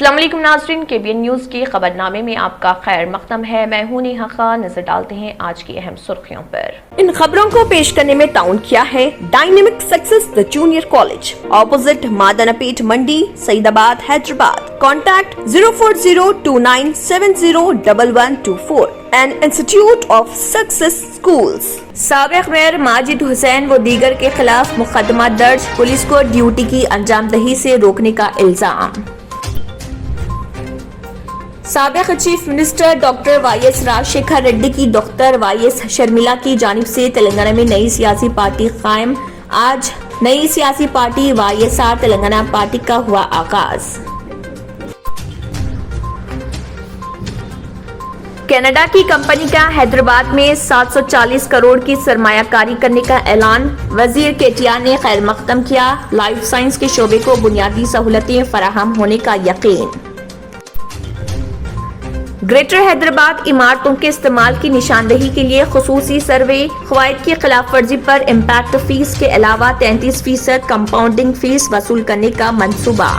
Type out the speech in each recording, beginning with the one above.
अस्सलाम वालेकुम नाज़रीन, KBN न्यूज़ के खबरनामे में आपका खैर मक़दम है। मैं हूं नेहा खान। नजर डालते हैं आज की अहम सुर्खियों पर। इन खबरों को पेश करने में ताउन किया है dynamic success the junior college, opposite Madannapet Mandi, Saidabad, Hyderabad. Contact 04029701124 and institute of success schools. साबिक मेयर माजिद हुसैन व दीगर के खिलाफ मुकदमा दर्ज, पुलिस को ड्यूटी की अंजामदही से रोकने का इल्जाम। साबिक chief minister doctor YS Rajasekhara Reddy की डॉक्टर YS शर्मिला की जानिब से तेलंगाना में नई सियासी पार्टी कायम। आज नई सियासी पार्टी YSR तेलंगाना पार्टी का हुआ आगाज। कनाडा की कंपनी का हैदराबाद में 740 करोड़ की सरमायाकारी करने का ऐलान। वजीर KTR ने खैर मकदम किया। लाइफ साइंस के शोबे को बुनियादी सहूलतें फराहम होने का यकीन। ग्रेटर हैदराबाद इमारतों के इस्तेमाल की निशानदेही के लिए खुसूसी सर्वे। क़वाइद की खिलाफ वर्जी पर इम्पैक्ट फीस के अलावा 33% कंपाउंडिंग फीस वसूल करने का मंसूबा।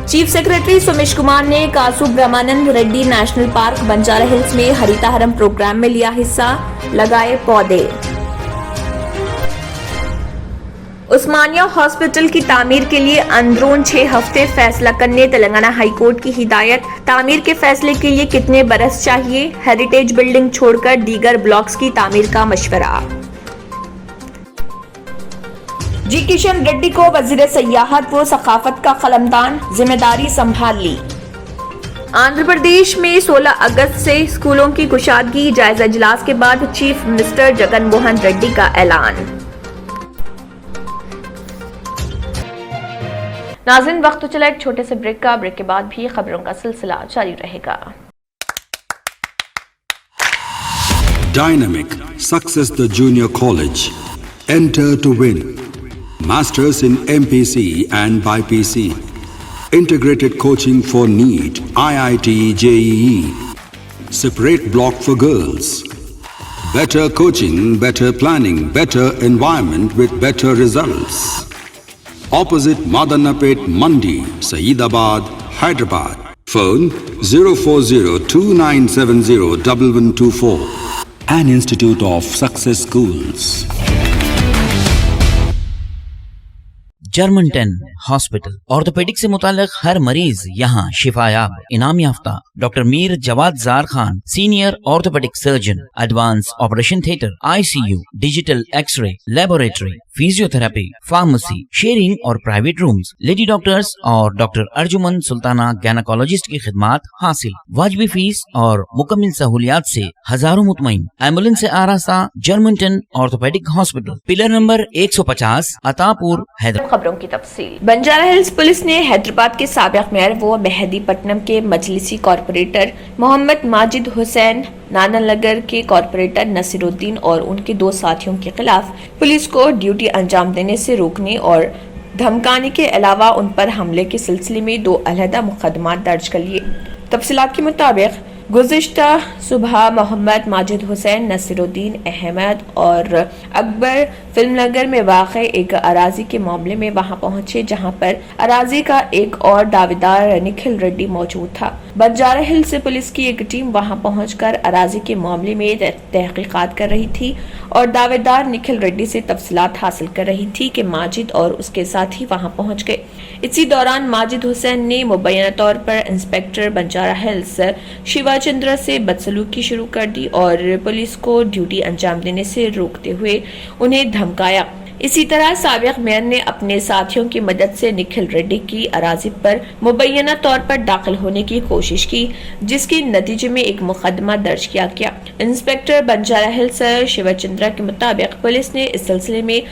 चीफ सेक्रेटरी सोमेश कुमार ने Kasu Brahmananda Reddy national park Banjara hills में हरिताहरम प्रोग्राम में लिया हिस्सा, लगाए पौधे। उस्मानिया हॉस्पिटल की तामीर के लिए अंदरून 6 हफ्ते फैसला करने तेलंगाना हाई कोर्ट की हिदायत। तामीर के फैसले के लिए कितने बरस चाहिए? हेरिटेज बिल्डिंग छोड़कर दीगर ब्लॉक्स की तामीर का मशवरा। जी किशन रेड्डी को वजीर सयाहत व सकाफत का कलमदान, जिम्मेदारी संभाल ली। आंध्र प्रदेश में 16 अगस्त से स्कूलों की कुशादगी, जायजा इजलास के बाद चीफ मिनिस्टर जगन मोहन रेड्डी का ऐलान। नाज़रीन, वक्त तो चला एक छोटे से ब्रेक का। ब्रेक के बाद भी खबरों का सिलसिला जारी रहेगा। Dynamic Success the Junior College. Enter to win. Masters in MPC and BPC. Integrated coaching for NEET, IIT, JEE. Separate block for girls. Better coaching, better planning, better environment with better results. Opposite Madanapet Mandi, Saeedabad, Hyderabad. Phone 04029701124. An Institute of Success Schools. German 10 hospital orthopaedic से मुताल्लिक हर मरीज यहाँ शिफायाब। इनाम याफ्ता doctor Mir Jawad जार Khan, senior orthopaedic surgeon, advance operation theatre, ICU, digital x-ray, laboratory, physiotherapy, pharmacy, sharing और प्राइवेट रूम्स, लेडी डॉक्टर्स और डॉक्टर अर्जुमन सुल्ताना गायनेकोलॉजिस्ट की खिदमात हासिल। वाजिबी फीस और मुकम्मल सहूलियात से हजारों मुतमईन। एम्बुलेंस से आरास्ता German 10 orthopaedic hospital, pillar number 150, Attapur, Hyderabad. खबरों की तफसील। बंजारा हिल्स पुलिस ने हैदराबाद के साबिक मेयर व मेहदीपट्टनम के मजलिसी कॉर्पोरेटर मोहम्मद माजिद हुसैन, नानानगर के कॉर्पोरेटर नसीरुद्दीन और उनके 2 साथियों के खिलाफ पुलिस को ड्यूटी अंजाम देने से रोकने और धमकाने के अलावा उन पर हमले के सिलसिले में 2 अलहदा मुकदमा दर्ज कर लिए। तफसीलात के मुताबिक गुज़िश्ता सुबह मोहम्मद माजिद हुसैन, नसीरुद्दीन अहमद और अकबर फिल्मनगर में वाक़ एक अराजी के मामले में वहां पहुंचे, जहां पर अराजी का एक और दावेदार निखिल रेड्डी मौजूद था। बंजारा हिल से पुलिस की एक टीम वहां पहुंचकर अराजी के मामले में तहकीकात कर रही थी और दावेदार निखिल रेड्डी से तफसीलात हासिल कर रही थी कि माजिद और उसके साथी वहां पहुंच गए। इसी दौरान माजिद हुसैन ने मुबैना तौर पर इंस्पेक्टर बंजारा हिल्स शिवाचंद्र से बदसलूकी शुरू कर दी और पुलिस को ड्यूटी अंजाम देने से रोकते हुए उन्हें धमकाया। इसी तरह साबिक मेयर ने अपने साथियों की मदद से निखिल रेड्डी की अराजी पर मुबैना तौर पर दाखिल होने की कोशिश की, जिसके नतीजे में एक मुकदमा दर्ज किया गया। इंस्पेक्टर बंजारा हिल्स शिवचंद्रा के मुताबिक पुलिस ने इस सिलसिले में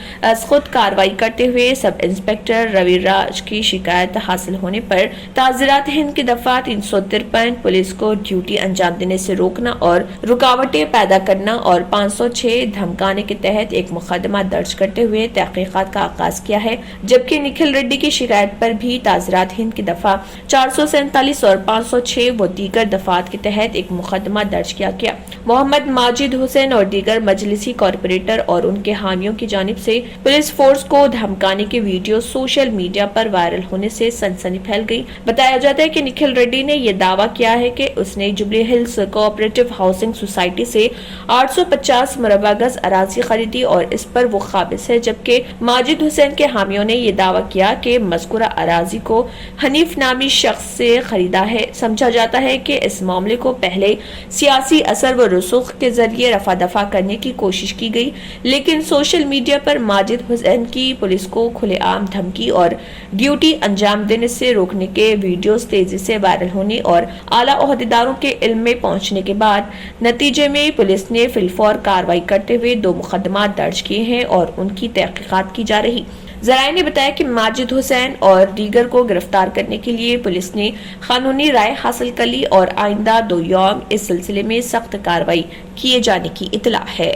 खुद कार्रवाई करते हुए सब इंस्पेक्टर रवि राज की शिकायत हासिल होने पर ताज़ीरात हिंद की दफा 353 पुलिस को ड्यूटी अंजाम देने से रोकना और रुकावटें पैदा करना और 506 धमकाने के तहत एक मुकदमा दर्ज करते हुए हुए तहकीकात का आगाज किया है, जबकि निखिल रेड्डी की शिकायत पर भी ताज़रात हिंद की दफा 447 और 506 व दीगर दफात के तहत एक मुकदमा दर्ज किया गया। मोहम्मद माजिद हुसैन और दीगर मजलिसी कॉरपोरेटर और उनके हामियों की जानिब से पुलिस फोर्स को धमकाने के वीडियो सोशल मीडिया पर वायरल होने से सनसनी फैल गई। बताया जाता है कि निखिल रेड्डी ने यह दावा किया है कि उसने jubilee hills cooperative housing society से 850 मुरबा गज अराजी खरीदी और इस पर वो काबिज है, जबकि माजिद हुसैन के हामियों ने यह दावा किया कि मज़कूरा अराजी को हनीफ नामी शख्स से खरीदा है। समझा जाता है कि इस मामले को पहले सियासी असर व रसूख के जरिए रफा दफा करने की कोशिश की गई, लेकिन सोशल मीडिया पर माजिद हुसैन की पुलिस को खुलेआम धमकी और ड्यूटी अंजाम देने से रोकने के वीडियोस तेजी से वायरल होने और आला ओहदेदारों के इल्म में पहुंचने के बाद नतीजे में पुलिस ने फिलफौर कार्रवाई करते हुए 2 मुकदमा दर्ज किए हैं और उनकी तहकीकात की जा रही। जराये ने बताया कि माजिद हुसैन और दीगर को गिरफ्तार करने के लिए पुलिस ने कानूनी राय हासिल कर ली और आइंदा 2 यौम इस सिलसिले में सख्त कार्रवाई किए जाने की इत्तला है।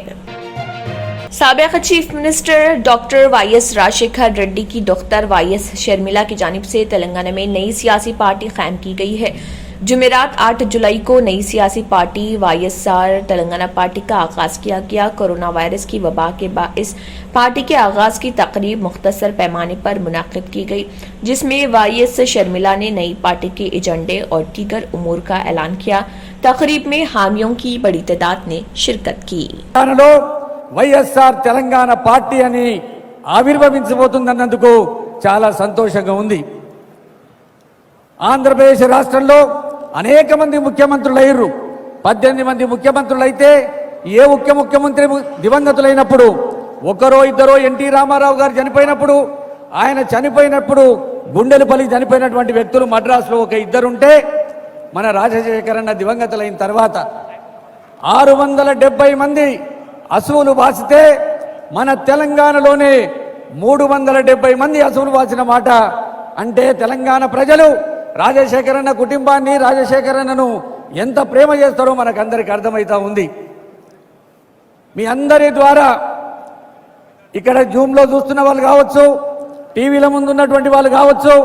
साबिक chief minister doctor YS Rajasekhara Reddy की दोख्तर वाईएस शर्मिला की जानिब से तेलंगाना में नई सियासी पार्टी कायम की गई है। जुमेरात 8 जुलाई को नई सियासी पार्टी वाईएसआर तेलंगाना पार्टी का आगाज किया गया। कोरोना वायरस की वबा के बाइस पार्टी के आगाज की तकरीब मुख्तसर पैमाने पर मुनाकिद की गई, जिसमें वाईएस शर्मिला ने नई पार्टी के एजेंडे और दीगर उमूर का ऐलान किया। तकरीब में हामियों की बड़ी तादाद ने शिरकत की। వైఎస్ఆర్ తెలంగాణ పార్టీ అని ఆవిర్భవించబోతుందన్నందుకు చాలా సంతోషంగా ఉంది. ఆంధ్రప్రదేశ్ రాష్ట్రంలో అనేక మంది ముఖ్యమంత్రులు అయ్యారు. 18 మంది ముఖ్యమంత్రులు అయితే ఏ ముఖ్యమంత్రి దివంగతులైనప్పుడు ఒకరో ఇద్దరో ఎన్టీ రామారావు గారు చనిపోయినప్పుడు ఆయన చనిపోయినప్పుడు గుండెలపల్లి చనిపోయినటువంటి వ్యక్తులు మద్రాసులో ఒక ఇద్దరుంటే మన రాజశేఖరన్న దివంగతులైన తర్వాత 670 మంది అసువులు వాసితే మన తెలంగాణలోనే 370 మంది అసువులు వాసిన మాట అంటే తెలంగాణ ప్రజలు రాజశేఖరన్న కుటుంబాన్ని రాజశేఖరన్నను ఎంత ప్రేమ చేస్తారో మనకందరికీ అర్థమైతా ఉంది. మీ అందరి ద్వారా ఇక్కడ జూమ్లో చూస్తున్న వాళ్ళు కావచ్చు, టీవీల ముందు ఉన్నటువంటి వాళ్ళు కావచ్చు,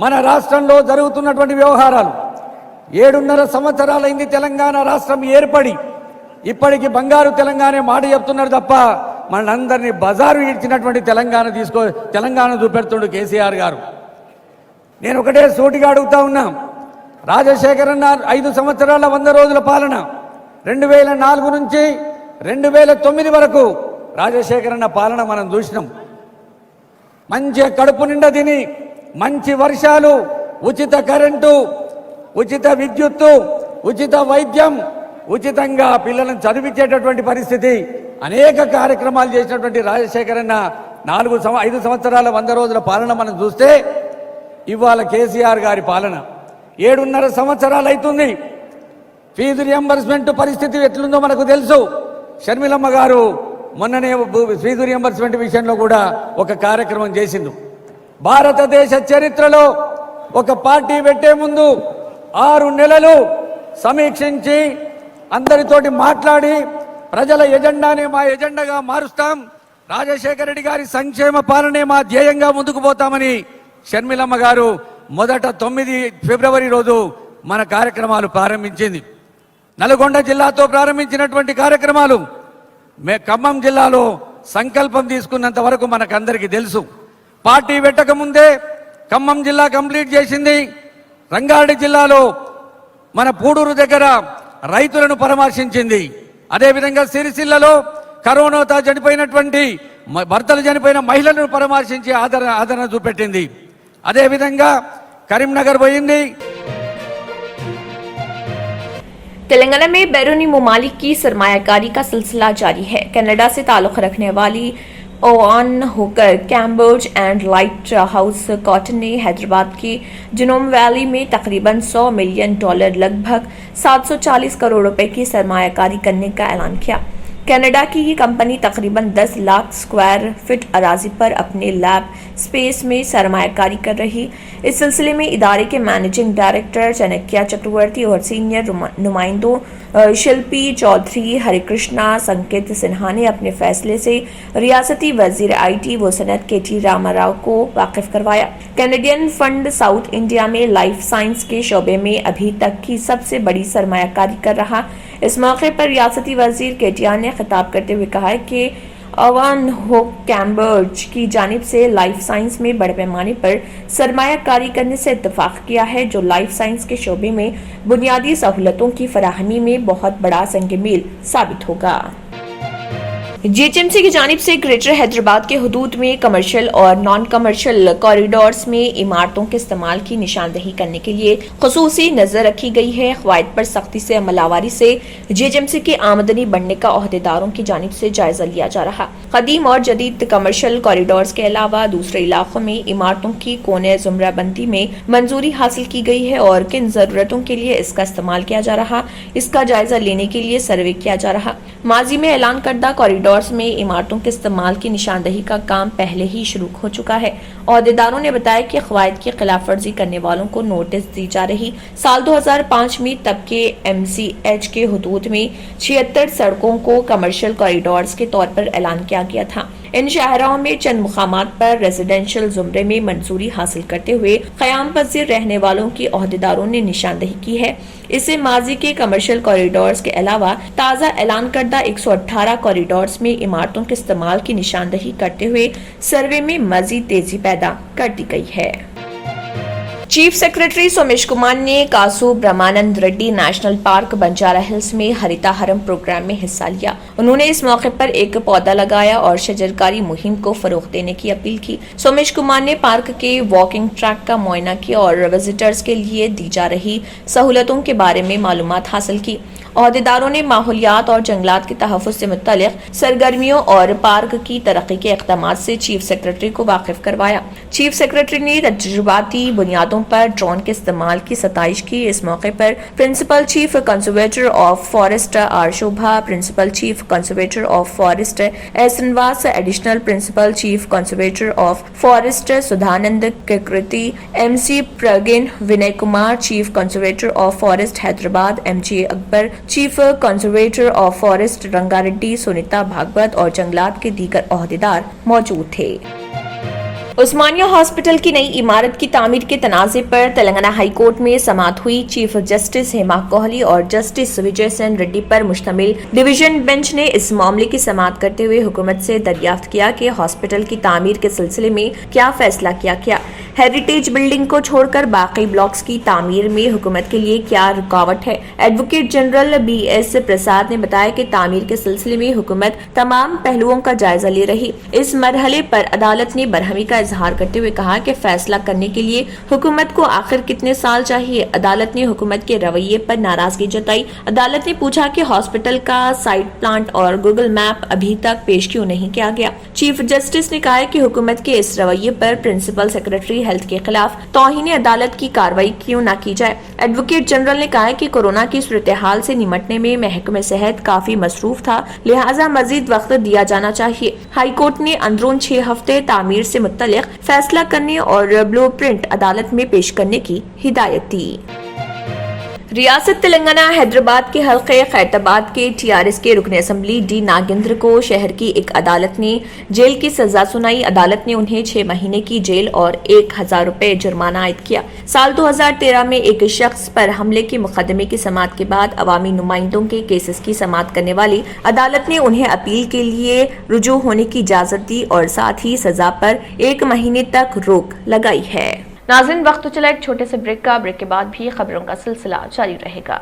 మన రాష్ట్రంలో జరుగుతున్నటువంటి వ్యవహారాలు 7.5 సంవత్సరాలైంది తెలంగాణ రాష్ట్రం ఏర్పడి. ఇప్పటికి బంగారు తెలంగాణ మాట చెప్తున్నారు తప్ప మనందరినీ బజారు ఈడ్చినటువంటి తెలంగాణ చూపెడుతుండు కేసీఆర్ గారు. నేను ఒకటే సూటిగా అడుగుతా ఉన్నా, రాజశేఖరన్న 5 సంవత్సరాల 100 రోజుల పాలన 2004 నుంచి 2009 వరకు రాజశేఖరన్న పాలన మనం చూసినాం. మంచి కడుపు నిండా తిని మంచి వర్షాలు, ఉచిత కరెంటు, ఉచిత విద్యుత్తు, ఉచిత వైద్యం, ఉచితంగా పిల్లలను చదివించేటటువంటి పరిస్థితి, అనేక కార్యక్రమాలు చేసినటువంటి రాజశేఖరన్న 5 సంవత్సరాల 100 రోజుల పాలన మనం చూస్తే ఇవాళ కేసీఆర్ గారి పాలన 7.5 సంవత్సరాలు అవుతుంది. ఫీజు రియంబర్స్మెంట్ పరిస్థితి ఎట్లుందో మనకు తెలుసు. షర్మిలమ్మ గారు మొన్ననే ఫీజు రియంబర్స్మెంట్ విషయంలో కూడా ఒక కార్యక్రమం చేసింది. భారతదేశ చరిత్రలో ఒక పార్టీ పెట్టే ముందు 6 నెలలు సమీక్షించి అందరితోటి మాట్లాడి ప్రజల ఎజెండానే మా ఎజెండాగా మారుస్తాం, రాజశేఖర రెడ్డి గారి సంక్షేమ పాలనే మా ధ్యేయంగా ముందుకు పోతామని షర్మిలమ్మ గారు మొదట 9 ఫిబ్రవరి రోజు మన కార్యక్రమాలు ప్రారంభించింది. నల్గొండ జిల్లాతో ప్రారంభించినటువంటి కార్యక్రమాలు ఖమ్మం జిల్లాలో సంకల్పం తీసుకున్నంత వరకు మనకందరికీ తెలుసు. పార్టీ పెట్టక ముందే ఖమ్మం జిల్లా కంప్లీట్ చేసింది. రంగారెడ్డి జిల్లాలో మన పూడూరు దగ్గర రైతులను పరామర్శించింది. అదేవిధంగా సిరిసిల్లలో కరోనాతో చనిపోయినటువంటి భర్తలు చనిపోయిన మహిళలను పరామర్శించి ఆదరణ చూపెట్టింది. అదేవిధంగా కరీంనగర్ పోయింది. तेलंगाना में बैरूनी मुमालिक की सरमायाकारी का सिलसिला जारी है। कनाडा से ताल्लुक रखने वाली ओआन होकर कैम्बोज एंड लाइट हाउस कॉटन ने हैदराबाद के जिनोम वैली में तकरीबन $100 मिलियन लगभग 740 करोड़ रुपए की सरमायाकारी करने का ऐलान किया। कनाडा की ये कंपनी तकरीबन 10 लाख स्क्वायर फीट अराजी पर अपने लैब स्पेस में सरमायाकारी कर रही। इस सिलसिले में इदारे के मैनेजिंग डायरेक्टर चाणक्य चक्रवर्ती और सीनियर नुमाइंदों शिल्पी चौधरी, हरिकृष्णा, संकेत सिन्हा ने अपने फैसले से रियासती वजीर IT व सनत KT रामाराव को वाकिफ करवाया। कैनेडियन फंड साउथ इंडिया में लाइफ साइंस के शोबे में अभी तक की सबसे बड़ी सरमायाकारी कर रहा। इस मौके पर रियासती वजीर KTR ने खिताब करते हुए कहा कि अवान हो कैम्बर्ज की जानिब से लाइफ साइंस में बड़े पैमाने पर सरमायाकारी करने से इत्तफाक किया है, जो लाइफ साइंस के शोबे में बुनियादी सहूलतों की फराहमी में बहुत बड़ा संग मील साबित होगा। GHMC की जानिब से ग्रेटर हैदराबाद के हुदूद में कमर्शियल और नॉन कमर्शियल कॉरिडोर्स में इमारतों के इस्तेमाल की निशानदही करने के लिए खुसूसी नजर रखी गई है। क़वाइद पर सख्ती से अमलावरी से GHMC की आमदनी बढ़ने का ओहदेदारों की जानिब से जायजा लिया जा रहा। कदीम और जदीद कमर्शियल कॉरिडोर्स के अलावा दूसरे इलाकों में इमारतों की कोने जुमराबंदी में मंजूरी हासिल की गई है और किन जरूरतों के लिए इसका इस्तेमाल किया जा रहा, इसका जायजा लेने के लिए सर्वे किया जा रहा। माजी में ऐलान करदा कॉरिडोर में इमारतों के इस्तेमाल की निशानदही का काम पहले ही शुरू हो चुका है। ओहदेदारों ने बताया कि क़वाइद की खिलाफ वर्जी करने वालों को नोटिस दी जा रही। साल 2005 में तब के MCH के हुदूद में 76 सड़कों को कमर्शियल कॉरिडोर्स के तौर पर ऐलान किया गया था। इन शाहराओं में चंद मुकामात पर रेजिडेंशियल जुमरे में मंजूरी हासिल करते हुए क़याम पज़ीर रहने वालों की ओहदेदारों ने निशानदही की है। इससे माजी के कमर्शियल कॉरिडोर्स के अलावा ताज़ा ऐलान करदा 118 कॉरिडोर्स में इमारतों के इस्तेमाल की निशानदही करते हुए सर्वे में मजीद तेजी पैदा कर दी गई है। चीफ सेक्रेटरी सोमेश कुमार ने Kasu Brahmananda Reddy national park Banjara hills में हरिताहरम प्रोग्राम में हिस्सा लिया। उन्होंने इस मौके पर एक पौधा लगाया और शजरकारी मुहिम को फरोग देने की अपील की। सोमेश कुमार ने पार्क के वॉकिंग ट्रैक का मुआयना किया और विजिटर्स के लिए दी जा रही सहूलतों के बारे में मालूमात हासिल की। ओहदेदारों ने माहौलियात और जंगलात के तहफ़्फ़ुज़ से मुतल्लिक़ सरगर्मियों और पार्क की तरक्की के इक़दामात से चीफ सेक्रेटरी को वाकिफ करवाया। चीफ सेक्रेटरी ने तजुर्बाती बुनियादों पर ड्रोन के इस्तेमाल की सताइश की। इस मौके पर principal chief conservator of forest R Shobha, principal chief conservator of forest S Srinivas, additional principal chief conservator of forest Sudhanand Kriti, MC Pragin, Vinay Kumar, chief conservator of forest Hyderabad MJ Akbar, chief conservator of forest Rangareddy, Sunita Bhagwat और जंगलात के दीगर ओहदेदार मौजूद थे। उस्मानिया हॉस्पिटल की नई इमारत की तामीर के तनाज़े पर तेलंगाना हाई कोर्ट में समाअत हुई। चीफ जस्टिस हेमा कोहली और जस्टिस विजय सेन रेड्डी पर मुश्तमिल डिवीजन बेंच ने इस मामले की समाअत करते हुए हुकूमत से दरियाफ्त किया कि हॉस्पिटल की तामीर के सिलसिले में क्या फैसला किया गया। हेरिटेज बिल्डिंग को छोड़कर बाकी ब्लॉक्स की तामीर में हुकूमत के लिए क्या रुकावट है। एडवोकेट जनरल BS प्रसाद ने बताया कि तामीर के सिलसिले में हुकूमत तमाम पहलुओं का जायजा ले रही। इस मरहले पर अदालत ने बरहमी का इजहार करते हुए कहा कि फैसला करने के लिए हुकूमत को आखिर कितने साल चाहिए। अदालत ने हुकूमत के रवैये पर नाराजगी जताई। अदालत ने पूछा कि हॉस्पिटल का साइट प्लान और गूगल मैप अभी तक पेश क्यों नहीं किया गया। चीफ जस्टिस ने कहा कि हुकूमत के इस रवैये पर प्रिंसिपल सेक्रेटरी हेल्थ के खिलाफ तौहीन अदालत की कार्रवाई क्यों न की जाए। एडवोकेट जनरल ने कहा कि कोरोना की सूरत हाल से निमटने में महकमे सेहत काफी मसरूफ था, लिहाजा मजीद वक्त दिया जाना चाहिए। हाई कोर्ट ने अंदरून 6 हफ्ते तामीर से मुत्तलिक फैसला करने और ब्लूप्रिंट अदालत में पेश करने की हिदायत दी। रियासत तेलंगाना हैदराबाद के हल्के खैरताबाद के TRS के रुकन असम्बली D नागेंद्र को शहर की एक अदालत ने जेल की सजा सुनाई। अदालत ने उन्हें 6 महीने की जेल और 1000 रुपए जुर्माना आयद किया। साल 2013 में एक शख्स पर हमले के मुकदमे की समाअत के बाद अवामी नुमाइंदों के केसेस की समाअत करने वाली अदालत ने उन्हें अपील के लिए रुजू होने की इजाजत दी और साथ ही सजा पर 1 महीने तक रोक लगाई है। नाज़रीन, वक्त तो चला एक छोटे से ब्रेक का। ब्रेक के बाद भी खबरों का सिलसिला जारी रहेगा।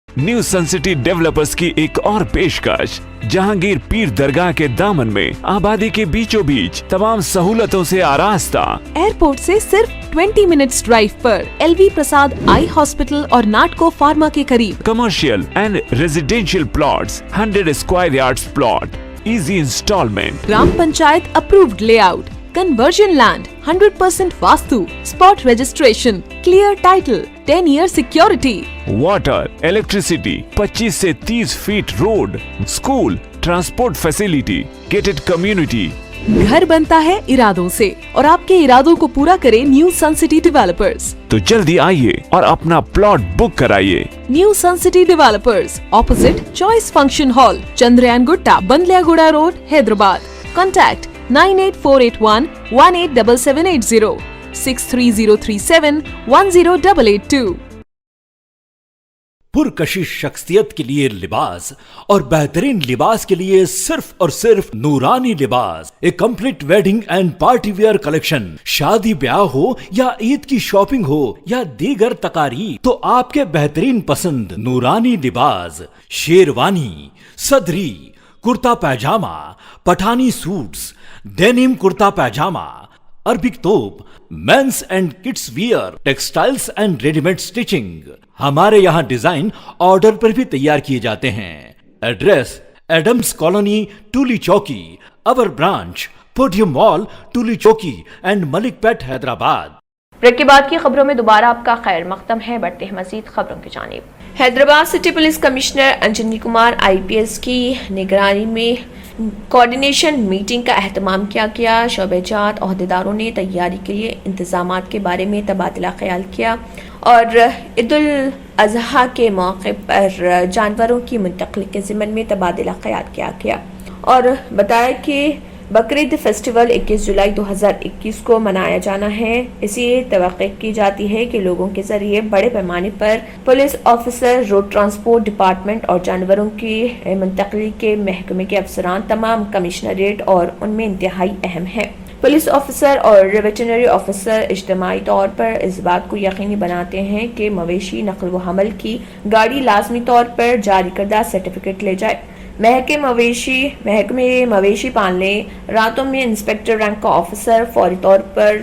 न्यू सन सिटी डेवलपर्स की एक और पेशकश, जहांगीर पीर दरगाह के दामन में आबादी के बीचों बीच तमाम सहूलतों से आरास्ता। एयरपोर्ट से सिर्फ 20 मिनट्स ड्राइव पर LV प्रसाद आई हॉस्पिटल और नाटको फार्मा के करीब। Commercial and residential plots, 100 square yards plot, easy instalment, gram panchayat approved layout, conversion land, 100% vastu, spot registration, clear title, 10-year security, water, electricity, 25 से 30 feet road, school, transport facility, gated community. घर बनता है इरादों से और आपके इरादों को पूरा करे न्यू सन सिटी डेवलपर्स। तो जल्दी आइए और अपना प्लॉट बुक कराइए। New sun city developers, opposite choice function hall, Chandrayangutta, Bandlaguda road, Hyderabad. Contact 9848118780, 63037108882। पुरकशिश शख्सियत के लिए लिबास और बेहतरीन लिबास के लिए सिर्फ और सिर्फ Noorani Libas, a complete wedding and party wear collection. शादी ब्याह हो या ईद की शॉपिंग हो या दीगर तकारीब, तो आपके बेहतरीन पसंद नूरानी लिबास, शेरवानी, सदरी, kurta pyjama, Pathani suits, denim kurta pyjama, Arabic तोप, mens and kids wear, textiles and readymade stitching. हमारे यहाँ डिजाइन ऑर्डर पर भी तैयार किए जाते हैं। एड्रेस एडम्स कॉलोनी, टूली चौकी। अवर ब्रांच पोडियम मॉल, टूली चौकी एंड मलिकपेट, हैदराबाद। ब्रेक के बाद की खबरों में दोबारा आपका खैर मकदम है। बढ़ते हैं मजीद खबरों की जानिब। Hyderabad city police commissioner Anjani Kumar IPS की निगरानी में कोऑर्डिनेशन मीटिंग का अहतमाम किया गया। शोबेजात ओहदेदारों ने तैयारी के लिए इंतजामात के बारे में तबादला ख्याल किया और ईद उल अजहा के मौके पर जानवरों की मुंतकली के ज़िम्मन में तबादला ख्याल किया गया और बताया कि बकरीद फेस्टिवल 21 जुलाई 2021 को मनाया जाना है। इसी तवक्को की जाती है कि लोगों के जरिए बड़े पैमाने पर police officer, road transport department और जानवरों की मुंतकली के महकमे के अफसरान तमाम कमिश्नरेट और उनमें इंतहाई अहम है। पुलिस ऑफिसर और वेटरनरी ऑफिसर इज्तिमाई तौर पर इस बात को यकीनी बनाते हैं कि मवेशी नकल व हमल की गाड़ी लाजमी तौर पर जारी करदा सर्टिफिकेट ले जाए। महकमे मवेशी पालने रातों में इंस्पेक्टर रैंक का ऑफिसर फौरी तौर पर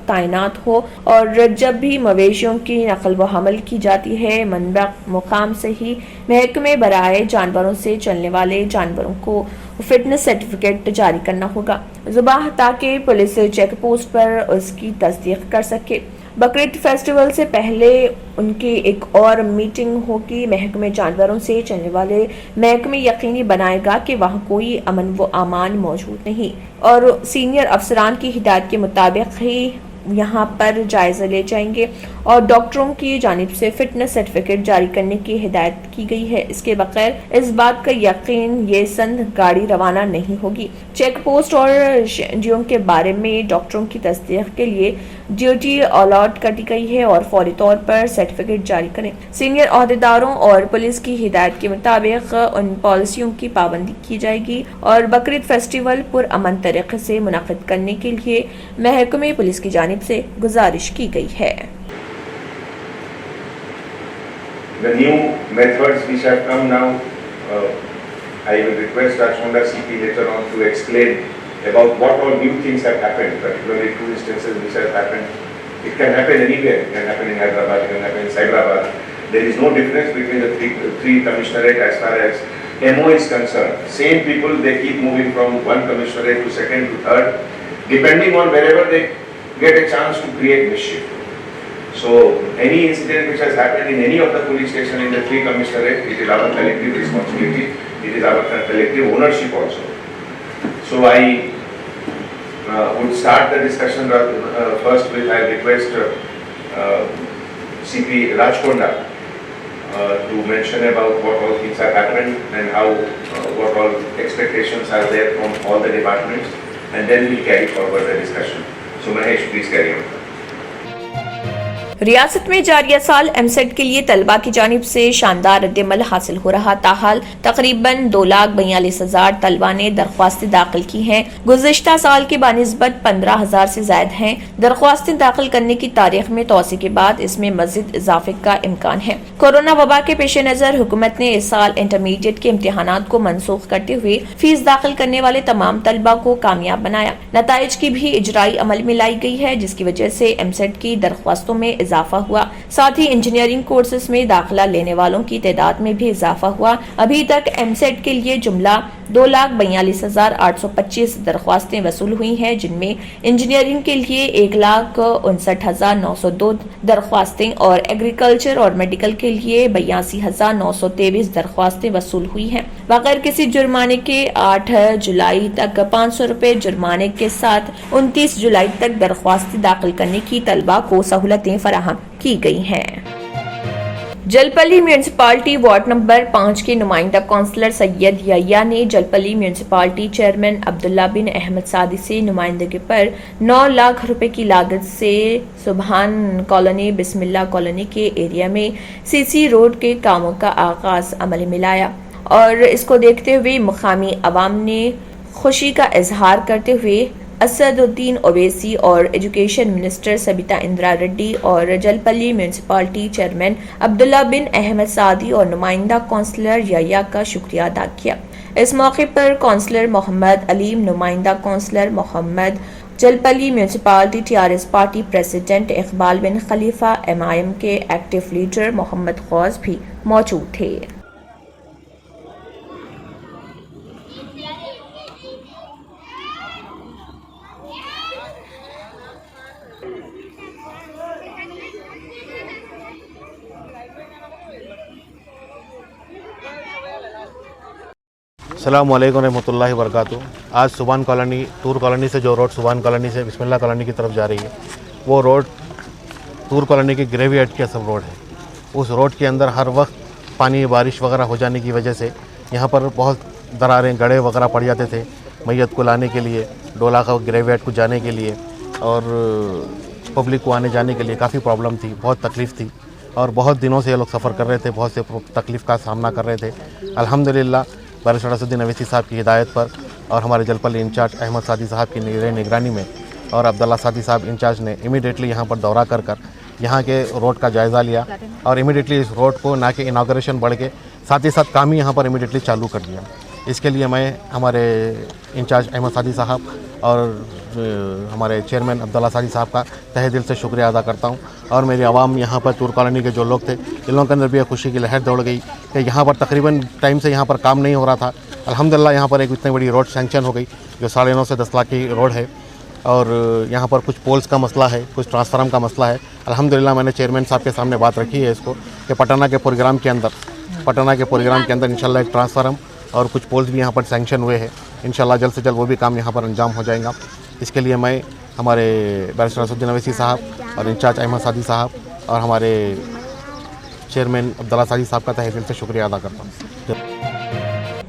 तैनात हो और जब भी मवेशियों की नकल व हमल की जाती है मनबा मुकाम से ही महकमे बराए जानवरों से चलने वाले जानवरों को फिटनेस सर्टिफिकेट जारी करना होगा ज़ुबाह, ताकि पुलिस चेक पोस्ट पर उसकी तस्दीक कर सके। बकरीद फेस्टिवल से पहले उनकी एक और मीटिंग होगी। महकमे जानवरों से चलने वाले महकमे यकीनी बनाएगा कि वहाँ कोई अमन व अमान मौजूद नहीं और सीनियर अफसरान की हिदायत के मुताबिक ही यहाँ पर जायजा ले जाएंगे और डॉक्टरों की जानिब से फिटनेस सर्टिफिकेट जारी करने की हिदायत की गई है। इसके बगैर इस बात का यकीन ये संद गाड़ी रवाना नहीं होगी। चेक पोस्ट और ड्यूटियों के बारे में डॉक्टरों की तस्दीक के लिए ड्यूटी अलॉट कर दी गई है और फौरी तौर पर सर्टिफिकेट जारी करें। सीनियर अहदेदारों और पुलिस की हिदायत के मुताबिक उन पॉलिसियों की पाबंदी की जाएगी और बकरीद फेस्टिवल पुरअमन तरीके से मुनक़िद करने के लिए महकमे पुलिस की जानिब से गुजारिश की गई है। The new methods which have come now, I will request Rajkonda CP later on to explain about what all new things have happened, particularly 2 instances which have happened. It can happen anywhere. It can happen in Hyderabad, it can happen in Cyberabad. There is no difference between the three commissionerate as far as MO is concerned. Same people, they keep moving from one commissionerate to second to third, depending on wherever they get a chance to create mischief. So any incident which has happened in any of the police station in the 3 commissionerate, it is our collective responsibility, it is our collective ownership also. So I would start the discussion first with, I request CP Rajkonda to mention about what all things have happened and how, what all expectations are there from all the departments, and then we'll carry forward the discussion. So Mahesh, please carry on. रियासत में जारिया साल EAMCET के लिए तलबा की जानिब से शानदार रद्दमल हासिल हो रहा। ताहाल तकरीबन 2,42,000 तलबा ने दरख्वास्तें दाखिल की हैं। गुज़िश्ता साल के बानिस्बत 15,000 से ज़ायद हैं। दरख्वास्तें दाखिल करने की तारीख में तोसी के बाद इसमें मज़ीद इजाफे का इम्कान है। कोरोना वबा के पेश नज़र हुकूमत ने इस साल इंटरमीडिएट के इम्तिहानात को मनसूख करते हुए फीस दाखिल करने वाले तमाम तलबा को कामयाब बनाया। नताइज की भी इजराई अमल में लाई गई है, जिसकी वजह से एमसेट की दरख्वास्तों में इजाफा हुआ। साथ ही इंजीनियरिंग कोर्सेज में दाखिला लेने वालों की तादाद में भी इजाफा हुआ। अभी तक एमसेट के लिए जुमला 2,42,825 दरख्वास्तें वसूल हुई हैं, जिनमें इंजीनियरिंग के लिए 1,59,902 दरख्वास्तें और एग्रीकल्चर और मेडिकल के लिए 82,923 दरख्वास्तें वसूल हुई हैं। بغیر کسی جرمانے کے 8 جولائی تک 500 روپے جرمانے کے ساتھ 29 جولائی تک درخواست داخل کرنے کی طلبہ کو سہولتیں فراہم کی گئی ہیں۔ جلپلی میونسپالٹی وارڈ نمبر 5 کے نمائندہ کونسلر سید یحییٰ نے جلپلی میونسپالٹی چیئرمین عبداللہ بن احمد سعدی سے نمائندگی پر 9 لاکھ روپے کی لاگت سے سبحان کالونی بسم اللہ کالونی کے ایریا میں سی سی روڈ کے کاموں کا آغاز عمل میں لایا اور اس کو دیکھتے ہوئے مقامی عوام نے خوشی کا اظہار کرتے ہوئے اسد الدین اویسی اور education minister Sabitha Indira ready اور جلپلی میونسپالٹی چیئرمین عبداللہ بن احمد سعدی اور نمائندہ کونسلر یحییٰ کا شکریہ ادا کیا۔ اس موقع پر کونسلر محمد علیم، نمائندہ کونسلر محمد، جلپلی municipality TRS party president Iqbal بن خلیفہ، MIM کے ایکٹیو لیڈر محمد غوث بھی موجود تھے۔ السلام علیکم ورحمۃ اللہ وبرکاتہ۔ آج سبحان کالونی، طور کالونی سے جو روڈ سبحان کالونی سے بسم اللہ کالونی کی طرف جا رہی ہے، وہ روڈ طور کالونی کی گریوی ایڈ کی اصل روڈ ہے۔ اس روڈ کے اندر ہر وقت پانی بارش وغیرہ ہو جانے کی وجہ سے یہاں پر بہت دراریں، گڑھے وغیرہ پڑ جاتے تھے میت کو لانے کے لیے، ڈولا کا گریوی ایڈ کو جانے کے لیے اور پبلک کو آنے جانے کے لیے کافی پرابلم تھی، بہت تکلیف تھی اور بہت دنوں سے یہ لوگ سفر کر رہے تھے، بہت سے تکلیف کا سامنا کر رہے تھے۔ الحمدللہ بارشٹر اسد الدین اویسی صاحب کی ہدایت پر اور ہمارے جلپلی انچارج احمد سعدی صاحب کی نگرانی میں اور عبداللہ سعدی صاحب انچارج نے امیڈیٹلی یہاں پر دورہ کر یہاں کے روڈ کا جائزہ لیا اور امیڈیٹلی اس روڈ کو نہ کہ اناگوریشن بڑھ کے ساتھ ہی ساتھ کام ہی یہاں پر امیڈیٹلی چالو کر دیا۔ اس کے لیے میں ہمارے انچارج احمد سعدی صاحب اور ہمارے چیئرمین عبداللہ سعدی صاحب کا تہہ دل سے شکریہ ادا کرتا ہوں اور میری عوام یہاں پر طور کالونی کے جو لوگ تھے ان لوگوں کے اندر بھی ایک خوشی کی لہر دوڑ گئی کہ یہاں پر تقریباً ٹائم سے یہاں پر کام نہیں ہو رہا تھا۔ الحمدللہ یہاں پر ایک اتنی بڑی روڈ سینکشن ہو گئی جو 9.5 سے 10 لاکھ کی روڈ ہے اور یہاں پر کچھ پولز کا مسئلہ ہے، کچھ ٹرانسفارم کا مسئلہ ہے۔ الحمدللہ میں نے چیئرمین صاحب کے سامنے بات رکھی ہے اس کو کہ پٹنہ کے پروگرام کے اندر انشاءاللہ ایک ٹرانسفارم اور کچھ پولز بھی یہاں پر سینکشن ہوئے ہیں، انشاءاللہ جلد سے جلد وہ بھی کام یہاں پر انجام ہو جائے گا۔ اس کے لیے میں ہمارے بارشٹر اسد الدین اویسی صاحب اور انچارج احمد سعدی صاحب اور ہمارے چیئرمین عبداللہ سعدی صاحب کا تہہ دل سے شکریہ ادا کرتا ہوں۔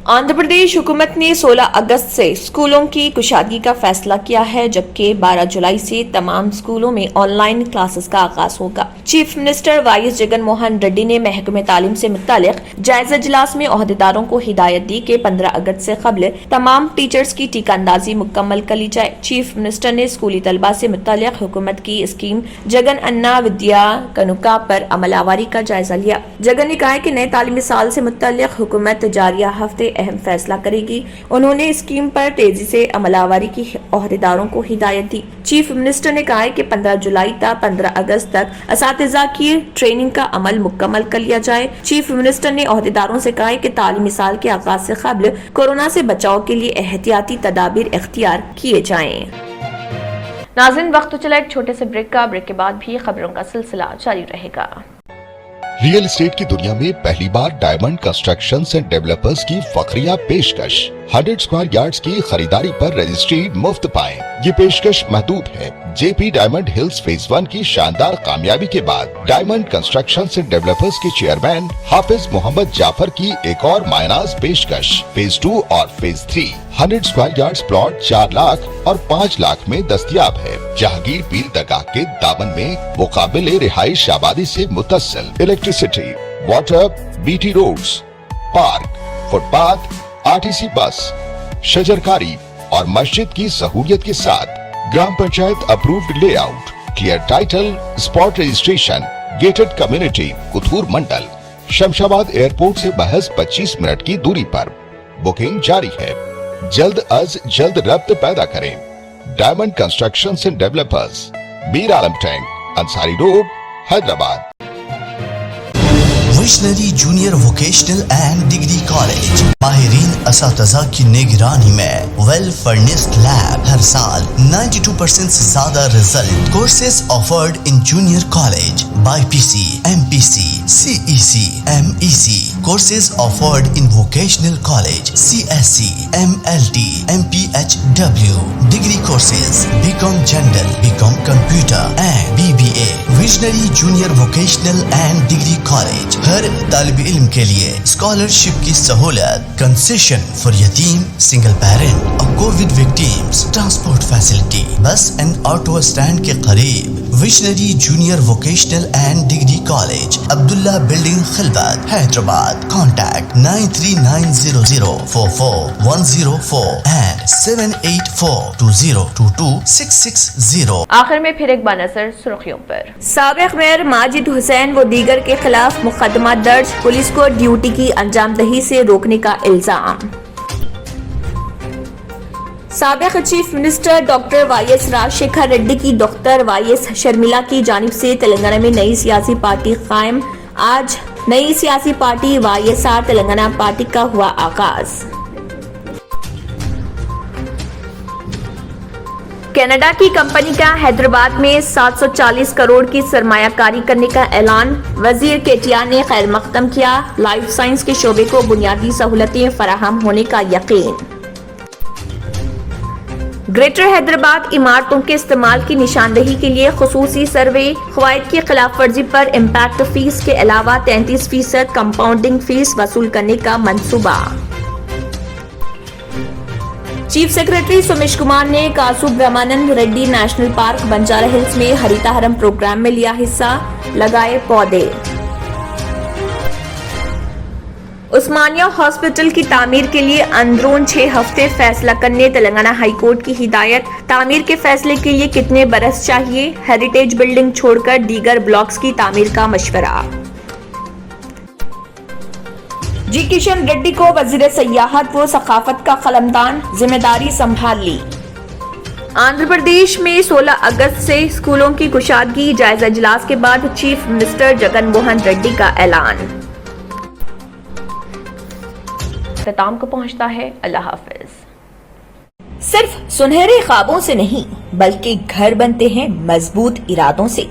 آندھرا پردیش حکومت نے 16 اگست سے اسکولوں کی کشادگی کا فیصلہ کیا ہے جبکہ 12 جولائی سے تمام اسکولوں میں آن لائن کلاسز کا آغاز ہوگا۔ Chief minister YS Jagan Mohan Reddy نے محکمہ تعلیم سے متعلق جائزہ اجلاس میں عہدیداروں کو ہدایت دی کہ 15 اگست سے قبل تمام ٹیچرز کی ٹیکہ اندازی مکمل کر لی جائے۔ چیف منسٹر نے اسکولی طلبہ سے متعلق حکومت کی اسکیم جگن انا ودیا کنوکا پر عمل آوری کا جائزہ لیا۔ جگن نے کہا کہ نئے تعلیمی سال سے متعلق حکومت جاریہ ہفتے اہم فیصلہ کرے گی۔ انہوں نے اسکیم پر تیزی سے عمل آوری کی عہدیداروں کو ہدایت دی۔ چیف منسٹر نے کہا کہ 15 جولائی تا 15 اگست تک اساتذہ کی ٹریننگ کا عمل مکمل کر لیا جائے۔ چیف منسٹر نے عہدیداروں سے کہا کہ تعلیمی سال کے آغاز سے قبل کورونا سے بچاؤ کے لیے احتیاطی تدابیر اختیار کیے جائیں۔ ناظرین وقت تو چلا ایک چھوٹے سے بریک کا، بریک کے بعد بھی خبروں کا سلسلہ جاری رہے گا۔ ریئل اسٹیٹ کی دنیا میں پہلی بار ڈائمنڈ کنسٹرکشنز اینڈ ڈیولپرز کی فخریہ پیشکش 100 اسکوائر یارڈز کی خریداری پر رجسٹری مفت پائیں۔ یہ پیشکش محدود ہے۔ جے پی ڈائمنڈ ہلز فیز 1 کی شاندار کامیابی کے بعد ڈائمنڈ کنسٹرکشنز اینڈ ڈیولپرز کے چیئرمین حافظ محمد جعفر کی ایک اور مائناز پیشکش فیز 2 اور phase 3 100 square yards plot 4 lakh اور 5 لاکھ میں دستیاب ہے۔ جہانگیر پیر درگاہ کے دامن میں مقابل رہائش آبادی سے متصل electricity, water, BT roads, park, footpath, RTC bus, شجرکاری اور مسجد کی سہولیت کے ساتھ gram panchayat approved layout, clear title, spot registration, gated community, Kothur mandal, Shamshabad airport سے محض 25 منٹ کی دوری پر۔ بکنگ جاری ہے۔ جلد از جلد ربط پیدا کریں۔ Diamond constructions and developers, Mir Alam tank, Ansari road, Hyderabad. Visionary junior vocational and degree college ماہرین اساتذہ کی نگرانی میں ویل فرنسڈ لیب، ہر سال 92% سے زیادہ result. Courses offered in junior college BPC, MPC, CEC, MEC. Courses offered in Vocational College, CSC, MLT, MPHW. Degree courses, BCom General, BCom Computer and BBA. Visionary Junior Vocational and Degree College. ہر طالب علم کے لیے scholarship کی سہولت. Concession for یتیم, single parent اور covid victims. Transport facility. Bus and auto stand کے قریب. Visionary junior vocational and degree college, Abdullah building, Khilwat, Hyderabad. Contact 93900444104 and 78420222660. آخر میں پھر ایک بار نظر سرخیوں پر. سابق میئر ماجد حسین و دیگر کے خلاف مقدمہ درج, پولیس کو ڈیوٹی کی انجام دہی سے روکنے کا الزام. سابق chief minister doctor Y S Rajasekhara Reddy کی ڈاکٹر وائی ایس شرمیلا کی جانب سے تلنگانہ میں نئی سیاسی پارٹی قائم. آج نئی سیاسی party Y S R Telangana Party کا ہوا آغاز. کینیڈا کی کمپنی کا حیدرآباد میں 740 کروڑ کی سرمایہ کاری کرنے کا اعلان. وزیر کیٹیار نے خیر مقدم کیا. لائف سائنس کے شعبے کو بنیادی سہولتیں فراہم ہونے کا یقین. گریٹر حیدرآباد عمارتوں کے استعمال کی نشاندہی کے لیے خصوصی سروے. قواعد کی خلاف ورزی پر امپیکٹ فیس کے علاوہ 33% کمپاؤنڈنگ فیس وصول کرنے کا منصوبہ. چیف سیکرٹری سومیش کمار نے Kasu Brahmananda Reddy national park Banjara hills میں ہریتا ہرم پروگرام میں لیا حصہ. لگائے پودے. عثمانیہ ہاسپٹل کی تعمیر کے لیے اندرون 6 ہفتے فیصلہ کرنے تلنگانہ ہائی کورٹ کی ہدایت. تعمیر کے فیصلے کے لیے کتنے برس چاہیے؟ ہیریٹیج بلڈنگ چھوڑ کر دیگر بلاکس کی تعمیر کا مشورہ. جی کشن ریڈی کو وزیر سیاحت و ثقافت کا قلمدان, ذمہ داری سنبھال لی. آندھرا پردیش میں 16 اگست سے اسکولوں کی کشادگی. جائزہ اجلاس کے بعد chief minister Jagan Mohan ready کا اعلان. اختتام کو پہنچتا ہے. اللہ حافظ. صرف سنہرے خوابوں سے نہیں بلکہ گھر بنتے ہیں مضبوط ارادوں سے.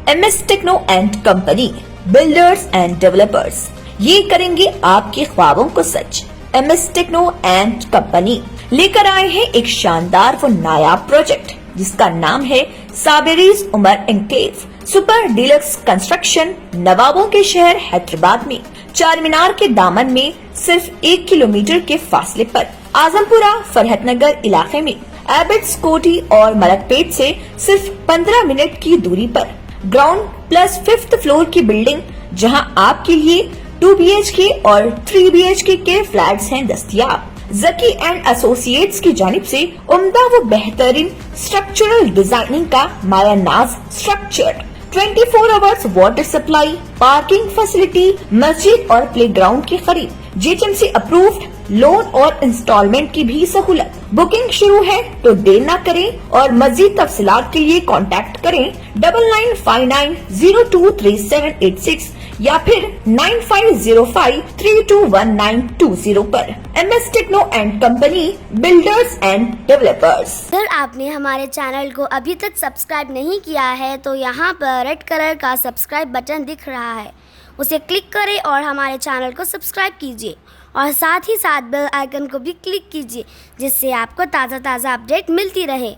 M S techno and company, builders and developers, یہ کریں گے آپ کے خوابوں کو سچ. M S techno and company لے کر آئے ہیں ایک شاندار و نایاب پروجیکٹ جس کا نام ہے صابریز عمر انکلیو. Super deluxe construction. نوابوں کے شہر حیدرآباد میں چار مینار کے دامن میں صرف 1 کلومیٹر کے فاصلے پر. اعظم پورہ فرحت نگر علاقے میں ایبٹس کوٹھی اور ملک پیٹ سے صرف 15 منٹ کی دوری پر. گراؤنڈ پلس 5th فلور کی بلڈنگ جہاں آپ کے لیے 2 BHK اور 3 BHK کے فلیٹس ہیں دستیاب. زکی اینڈ ایسوسیٹس کی جانب سے عمدہ و بہترین اسٹرکچرل ڈیزائننگ کا مایا ناز structure. 24 hours water supply, parking facility, مسجد اور پلے گراؤنڈ کی خرید. GHMC اپرووڈ لون اور انسٹالمنٹ کی بھی سہولت. بکنگ شروع ہے تو دیر نہ کریں اور مزید تفصیلات کے لیے کانٹیکٹ کریں 9959023786 یا پھر 9505321920 پر. M S techno and company, builders and developers. اگر آپ نے ہمارے چینل کو ابھی تک سبسکرائب نہیں کیا ہے تو یہاں پر ریڈ کلر کا سبسکرائب بٹن دکھ رہا ہے, اسے کلک کریں اور ہمارے چینل کو سبسکرائب کیجیے اور ساتھ ہی ساتھ بیل آئیکن کو بھی کلک کیجیے جس سے آپ کو تازہ اپڈیٹ ملتی رہے.